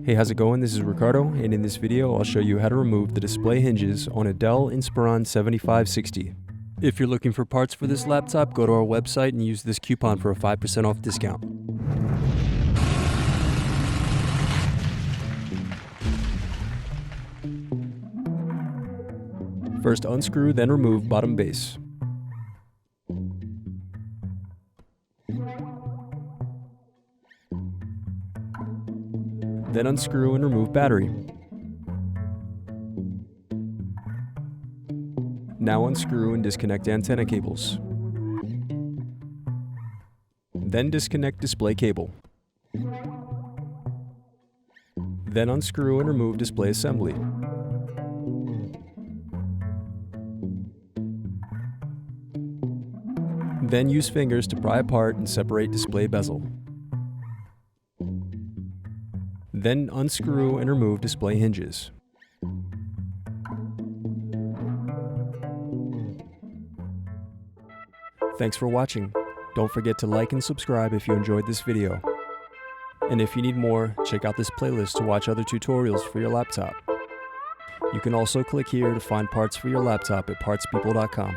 Hey, how's it going? This is Ricardo, and in this video I'll show you how to remove the display hinges on a Dell Inspiron 7560. If you're looking for parts for this laptop, go to our website and use this coupon for a 5% off discount. First unscrew, then remove bottom base. Then unscrew and remove battery. Now unscrew and disconnect antenna cables. Then disconnect display cable. Then unscrew and remove display assembly. Then use fingers to pry apart and separate display bezel. Then unscrew and remove display hinges. Thanks for watching. Don't forget to like and subscribe if you enjoyed this video. And if you need more, check out this playlist to watch other tutorials for your laptop. You can also click here to find parts for your laptop at partspeople.com.